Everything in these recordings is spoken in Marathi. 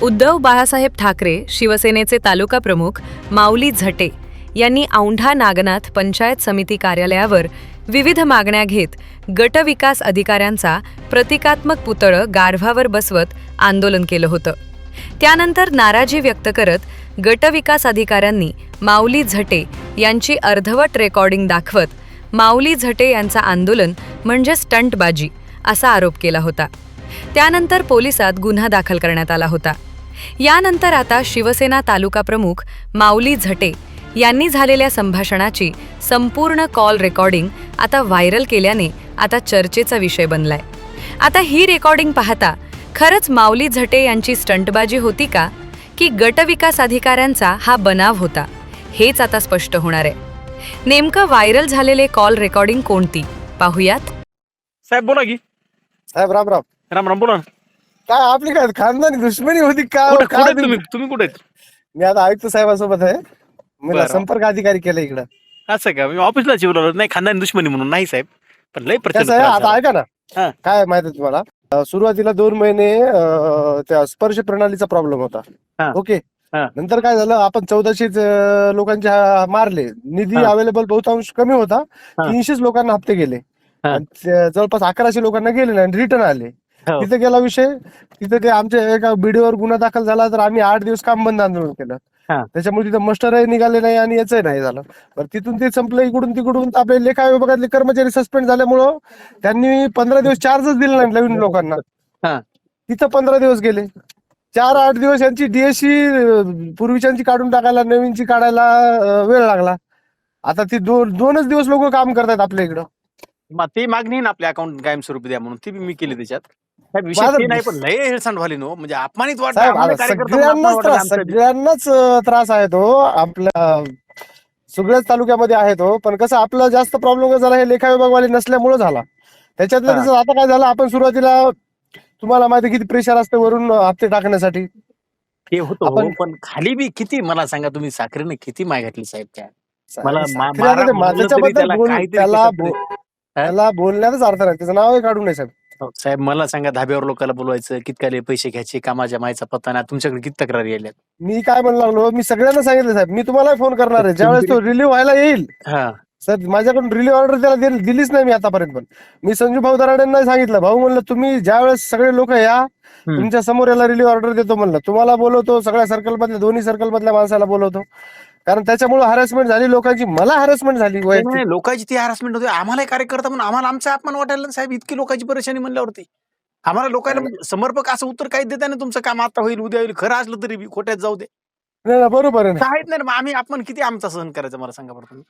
उद्धव बाळासाहेब ठाकरे शिवसेनेचे तालुका प्रमुख माऊली झटे यांनी औंढा नागनाथ पंचायत समिती कार्यालयावर विविध मागण्या घेत गटविकास अधिकाऱ्यांचा प्रतिकात्मक पुतळं गाढवावर बसवत आंदोलन केलं होतं. त्यानंतर नाराजी व्यक्त करत गटविकास अधिकाऱ्यांनी माऊली झटे यांची अर्धवट रेकॉर्डिंग दाखवत माऊली झटे यांचं आंदोलन म्हणजे स्टंटबाजी असा आरोप केला होता. त्यानंतर पोलिसात गुन्हा दाखल करण्यात आला होता. यानंतर आता शिवसेना तालुका प्रमुख माऊली झटे यांनी झालेल्या संभाषणाची संपूर्ण कॉल रेकॉर्डिंग आता व्हायरल केल्याने आता चर्चेचा विषय बनलाय. आता ही रेकॉर्डिंग पाहता खरंच माऊली झटे यांची स्टंटबाजी होती का की गटविकास अधिकाऱ्यांचा हा बनाव होता हेच आता स्पष्ट होणार आहे. नेमकं व्हायरल झालेले कॉल रेकॉर्डिंग कोणती पाहूयात. साहेब बोला की. साहेब राम राम. राम राम बोला. काय आपली काय खानदानी दुश्मनी होती का? कुठे आहेत तुम्ही कुठे आहेत? मी आता आयुक्त साहेबांसोबत आहे. मला बरं. संपर्क अधिकारी केलं इकडं. असं का? मी ऑफिसला चिवला नाही खानदानी दुश्मनी म्हणून नाही साहेब, पण लय प्रचंड कसं आहे त्रास आता झाला. ऐका ना, हा. काय माहिती आहे तुम्हाला, सुरुवातीला 2 महिने त्या स्पर्श प्रणालीचा प्रॉब्लेम होता. हा. ओके. हा. नंतर काय झालं, आपण 1400 लोकांचे मारले. निधी हा. अवेलेबल बहुतांश कमी होता. हा. 300 लोकांना हप्ते गेले हा. आणि जवळपास 1100 लोकांना गेले आणि रिटर्न आले. हो. तिथे गेला विषय. तिथे ते आमच्या एका बीडीओवर गुन्हा दाखल झाला, तर आम्ही 8 दिवस काम बंद आंदोलन केलं. हा. त्याच्यामुळे तिथं मस्टरही निघाले नाही आणि याचंही नाही झालं. बरं, तिथून ते संपलं. इकडून तिकडून आपले लेखा विभागातले कर्मचारी सस्पेंड झाल्यामुळं त्यांनी 15 दिवस चार्जच दिले नाही नवीन लोकांना. हा. तिथं 15 दिवस गेले. 4-8 दिवस यांची डीएससी पूर्वीच्यांची काढून टाकायला, नवीनची काढायला वेळ लागला. आता ती 2च दिवस लोक काम करतात आपल्या इकडं. मग ती मागणी आहे ना आपल्या अकाउंट कायमस्वरूपी द्या म्हणून, ती बी मी केली त्याच्यात. साहेब विषय माझं- ते नाही, पण लय हेळसांड व्हाली नो, म्हणजे अपमानित वाटतं साहेब आम्हाला आता कार्यकर्ता म्हणून अपमान वाटतं आमचं. सगळ्यांनाच त्रास आहे तो. आपल्या सगळ्याच तालुक्यामध्ये आहे तो. पण कसं आपला जास्त प्रॉब्लेम झाला हे लेखा विभागवाले नसल्यामुळे झाला. त्याच्यातलं हा. कसं आता काय झालं, आपण सुरुवातीला तुम्हाला माहिती किती प्रेशर असतं वरून हप्ते टाकण्यासाठी. ते होतं हो, आपण- पण खाली बी किती मला सांगा तुम्ही, साखरेने किती माय घातली साहेब त्या. साखरे मला आता ते म्हणलं तरी त्याच्याबद्दल त्याला बोल- काहीतरी त्याला कुठंतरी- बो- त्याला बोलण्याचाच अर्थ नाही. त्याचं नावही काढू नये साहेब. हो, साहेब मला सांगा, धाब्यावर लोकांना बोलवायचं, कितकाले पैसे घ्यायचे, कामाच्या मायचा पत्ता नाही, तुमच्याकडे किती तक्रारी आल्यात? मी काय म्हणू लागलो, मी सगळ्यांना सांगितलं साहेब, मी तुम्हाला फोन करणार आहे ज्यावेळेस तो रिलीव्ह व्हायला येईल. हा. सर माझ्याकडून रिलीव्ह ऑर्डर त्याला दिलीच नाही मी आतापर्यंत. पण मी संजू भाऊ दराडेंना सांगितलं, भाऊ म्हणलं तुम्ही ज्यावेळेस सगळे लोक या, तुमच्या समोर याला रिलीव्ह ऑर्डर देतो म्हणलं. तुम्हाला बोलवतो, सगळ्या सर्कल मधल्या, दोन्ही सर्कल मधल्या माणसाला बोलवतो. कारण त्याच्यामुळे हॅरेसमेंट झाली लोकांची, मला हॅरेसमेंट झाली वैयक्तिक. नाही, लोकांची ती हॅरासमेंट होते. आम्हाला कार्यकर्ता म्हणून आम्हाला आमचा अपमान वाटायला ना साहेब, इतकी लोकांची परेशानी म्हणल्यावरती आम्हाला लोकांना म्हणजे समर्पक असं उत्तर काही देता नाही, तुमचं काम आता होईल, उद्या होईल, खरं असलं तरी बी खोट्यात जाऊ दे. नाही, नाही, बरोबर आहे ना. काहीच नाही, मग आम्ही अपमान किती आमचा सहन करायचा मला सांगा बरं तुम्ही.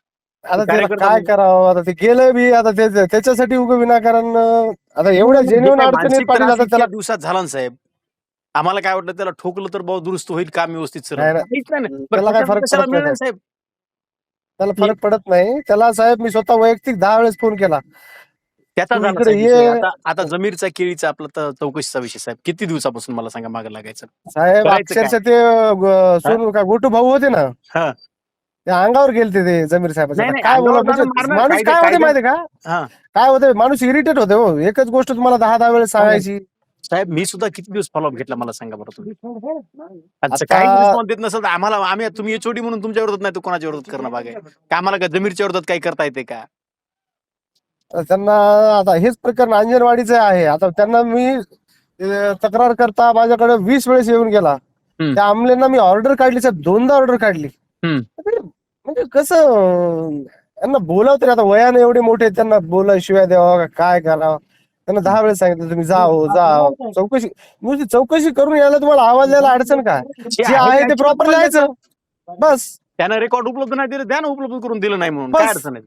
आता त्याला कार्यकर्ता काय म्हणजे- करावं, आता ते गेलं बी. आता त्याच्यासाठी उगं विनाकारण आता एवढ्या जेन्युन जे काही अडचणीत मानसिक पाणी त्रास जातात त्याला. इतक्या दिवसात झाला ना साहेब, आम्हाला काय वाटलं त्याला ठोकलं तर बहुत दुरुस्त होईल, काम व्यवस्थित सर. नाही, नाही. काहीच नाही ना. त्याला काय फरक कशाला पडत नाही मिळेल साहेब? त्याला फरक पडत नाही. त्याला साहेब मी स्वतः वैयक्तिक 10 वेळेस फोन केला. त्याचा तू झाला इकडे साहेब ये. विषय. आता जमीरचा केळीचा आपला चौकशीचा विषय साहेब, किती दिवसापासून मला सांगा मागे लागायचं. साहेब करायचं अक्षरशः ते सोनू का गोटू भाऊ होते ना, हा. ते अंगावर गेलते ते जमीर साहेबांच्या. नाही, नाही, काय बोला, अंगावर म्हणजे मारणं, माणूस कायदे- काय होते कायदे- माहितीये का, हा. काय होते माणूस इरिटेट होते हो. एकच गोष्ट तुम्हाला 10 वेळेस सांगायची. साहेब मी सुद्धा किती दिवस फॉलोअप घेतला मला सांगा बरं तुम्ही. आता- काही रिस्पॉन्स देत नसेल तर आम्ही तुम्ही एचओडी म्हणून तुमच्या विरोधात नाही तर कोणाच्या विरोधात करणं भाग आहे का? आम्हाला का जमीरच्या विरोधात काही करता येते का? त्यांना आता हेच प्रकरण अंजनवाडीचं आहे. आता त्यांना मी तक्रार करता माझ्याकडे 20 वेळेस येऊन गेला. त्या आमलेंना मी ऑर्डर काढली साहेब, 2दा ऑर्डर काढली. म्हणजे कसं त्यांना बोलावं तरी, आता वयाने एवढे मोठे आहेत, त्यांना बोला शिवाय द्यावा का काय करावं. त्यांना 10 वेळेस सांगितलं तुम्ही जा चौकशी, नुसती चौकशी करून यायला तुम्हाला आवाज द्यायला अडचण काय? जे आहे ते प्रॉपर लिहायचं बस. त्यानं रेकॉर्ड उपलब्ध नाही दिलं, त्यानं उपलब्ध करून दिलं नाही म्हणून काय बस. अडचण आहे?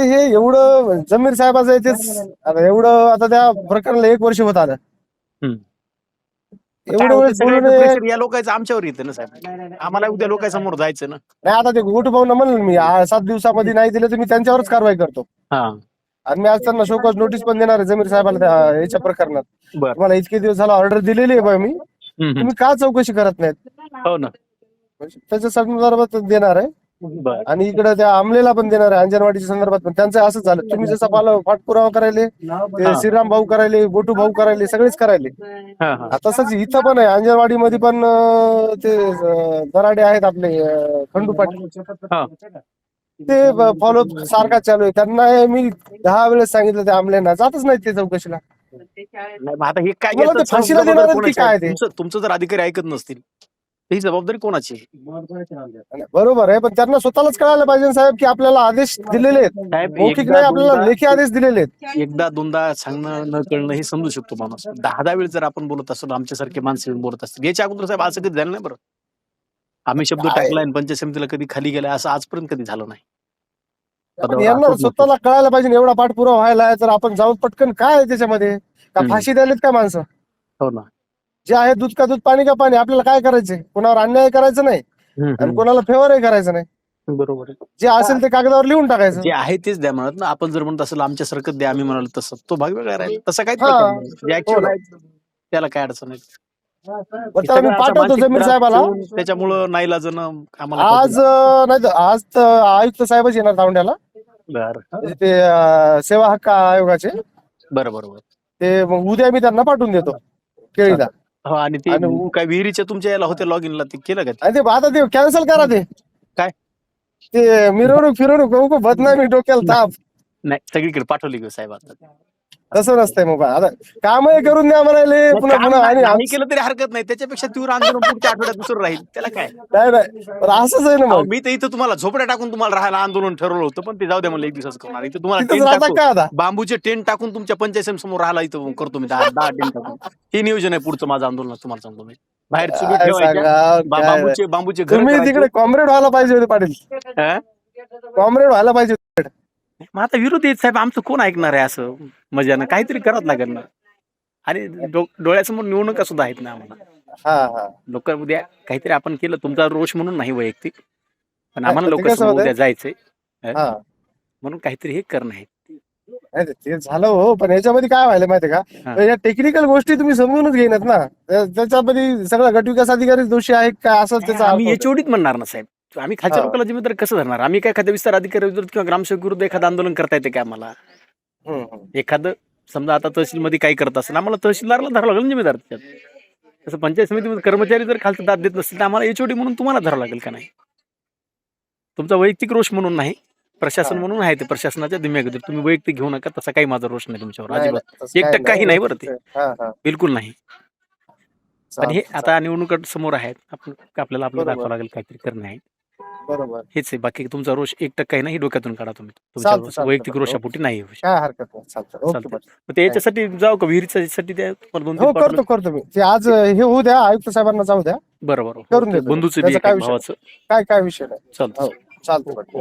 हे एवढं जमीर साहेबाचं आहे तेच. आता एवढं आता त्या प्रकरणाला 1 वर्ष होत आलं. काय एवढं होतं, वेळेस सगळ्याचं बोलून pressure या लोकांचं आमच्यावर येतं ना साहेब. आम्हाला उद्या लोकांसमोर जायचं ना. नाही. आता ते गोटू भाऊंना म्हणलं मी 7 दिवसामध्ये नाही दिलं तर मी त्यांच्यावरच कारवाई करतो. हा. आणि मी आज त्यांना शोकॉज नोटीस पण देणार आहे जमीर साहेबाला याच्या प्रकरणात. बरं. तुम्हाला इतके दिवस झाला ऑर्डर दिलेली आहे बा मी, तुम्ही का चौकशी करत नाहीत? हो ना. त्याच्या संदर्भात देणार आहे. बरं. आणि इकडे त्या आमलेला पण देणार आहे अंजनवाडीच्या संदर्भात पण त्यांचं असंच झालं. तुम्ही जसं पाठपुरावा करायले ते हा. श्रीराम भाऊ करायले, गोटू भाऊ करायले, सगळेच करायले. हा, हा. तसंच इथं पण आहे अंजनवाडीमध्ये पण ते दराडे आहेत आपले खंडू पाटील, हा. ते फॉलो सारखा चालू आहे. त्यांना मी 10 वेळेस सांगितलं, ते आमल्यांना जातच नाही ते चौकशीला. नाही, मग आता हे काय मला ते याचं फाशीला जबाबदारी देणार आहेत की कोणाची काय आहे? ते? तुमचं जर अधिकारी ऐकत नसतील तर ही जबाबदारी कोणाची आहे? बरोबर आहे, पण त्यांना स्वतःलाच कळायला पाहिजे ना साहेब की आपल्याला आदेश दिलेले आहेत, साहेब, मौखिक एकदा नाही आपल्याला दोनदा- लेखी आदेश दिलेले आहेत. एकदा दोनदा सांगणं न कळणं हे समजू शकतो माणूस. 10 वेळ जर आपण बोलत असतो, आमच्यासारखे माणसं येऊन बोलत असतील, याच्या अगोदर साहेब असं कधी झालं नाही बरं. आम्ही शब्द काय? टाकलाय आणि पंचायत समितीला कधी खाली गेलाय असं आजपर्यंत कधी झालं नाही. पण यांना स्वतःला कळायला पाहिजे ना, एवढा पाठपुरावा व्हायला आहे तर आपण जाऊन पटकन काय आहे त्याच्यामध्ये, का हम्म. फाशी द्यायलेत का माणसं? हो ना. जे आहे दूध का दूध, पाणी का पाणी. आपल्याला काय करायचंय? कोणावर अन्याय करायचं नाही आणि कोणाला फेवरही करायचं नाही. बरोबर आहे. जे असेल ते कागदावर लिहून टाकायचं. जे आहे तेच द्या म्हणत ना. आपण जर म्हणत असेल आमच्यासारखं द्या, आम्ही म्हणाल तसं, तो भाग वेगळा राहील. तसं काहीच हा. प्रकार नाही. जे हो actual ना. आहे त्याला काय अडचण नाही. बरं, त्याला मी पाठवतो जमीर साहेबाला. त्याच्यामुळं नाईलाजानं आम्हाला आज नाही तर आज तर आयुक्त साहेबच येणार तावंड्याला, बरं म्हणजे ते सेवा हक्क आयोगाचे. बरं बरोबर. ते मग उद्या मी त्यांना पाठवून देतो केळीला. हो, आणि ते आणि काय विहिरीच्या तुमच्या याला होते लॉग इनला, ते केलं का? आणि ते आता ते कॅन्सल करा ते. काय? ते मिरवणूक फिरवणूक नको, बदनामी, डोक्याला ताप. नाही, सगळीकडे पाठवली की साहेब आता. तसं नसतंय मग. आता कामही करून द्या म्हणाले पुन्हा काम पुन्हा. आणि नाही केलं तरी हरकत नाही. त्याच्यापेक्षा तीव्र आंदोलन पुढच्या आठवड्यात दुसरं राहील, त्याला काय? नाही पण असंच आहे ना अहो, मग. मी तर इथं तुम्हाला झोपड्या टाकून तुम्हाला राहायला आंदोलन ठरवलं होतं, पण ते जाऊ द्या मला एक दिवसाच करणार. इथं तुम्हाला तिथंच टेंट राहता टाकून, का आता? बांबूचे टेंट टाकून तुमच्या पंचायत समोर राहायला इथं करतो मी 10 टेंट टाकून. हे नियोजन आहे पुढचं माझं आंदोलन, तुम्हाला सांगतो मी. बाहेर चुली काय ठेवायच्या, सांगा, काय बांबूचे घर तुम्ही तिकडे कॉम्रेड व्हायला पाहिजे होते पाटील, कॉम्रेड व्हायला पाहिजे होते. मग आता विरोधी आहेत साहेब, आमचं कोण ऐकणार आहे असं मजानं? काहीतरी करावं लागेल ना. आणि डोळ्यासमोर निवडणुका सुद्धा आहेत ना आम्हाला. हा हा. लोक उद्या काहीतरी आपण केलं, तुमचा रोष म्हणून नाही वैयक्तिक, पण आम्हाला ते लोक कसं होतंय? उद्या जायचंय हा. म्हणून काहीतरी हे करणं आहे. नाही ते झालं हो, पण याच्यामध्ये काय व्हायलं माहितीये हा. का, या टेक्निकल गोष्टी तुम्ही समजूनच घेणार ना. त्याच्यामध्ये सगळा गटविकास अधिकारी दोषी आहे का, असं त्याचा आम्ही अर्थ एचओडीत म्हणणार ना साहेब. आम्ही खालच्या हा. लोकांना जिम्मेदार कसं धरणार? आम्ही काय खाद्य विस्तार अधिकारी विरुद्ध किंवा ग्रामसेवक विरुद्ध एखादं आंदोलन करता येते का आम्हाला? होतं. हम्म. एखादं समजा आता तहसीलमध्ये काही करत असेल, आम्हाला तहसीलदारला धरावं लागेल ना जिम्मेदार त्याच्यात. तसं पंचायत समितीमध्ये कर्मचारी जर खालचं दाद देत नसतील तर आम्हाला एचओडी म्हणून तुम्हाला धरावं लागेल का नाही? तुमचा वैयक्तिक रोष म्हणून नाही, प्रशासन हा. म्हणून आहे. ते प्रशासनाच्या दिम्यागत तुम्ही वैयक्तिक घेऊ नका. तसा काही माझा रोष नाही तुमच्यावर, नाही, अजिबात. नाही, तसं 1% नाही बरं ते, हा हा. बिलकुल नाही. पण हे चालतं, आता निवडणुका समोर आहेत, आपल्याला बरोबर. दाखवावं लागेल, काहीतरी करणं आहे. बरोबर. हेच आहे, बाकी तुमचा रोष 1% नाही, डोक्यातून काढा तुम्ही. चालतं, तुमच्या चालतं. वैयक्तिक रोषापोटी नाही होऊ शकत. काय हरकत नाही. चालतं. ओके चालतंय. पाटील. मग ते याच्यासाठी जाऊ का विहिरीसाठी? त्या तुम्हाला 2-3 हो, पाठवलं? करतो मी. ते आज हे होऊ द्या, आयुक्त साहेबांना जाऊ द्या, बरोबर. करून देतो. बंधूचं बी त्याचा एक काय आहे, विषय भावाचं. काय विषय नाही. चालतं. हो, चालतं.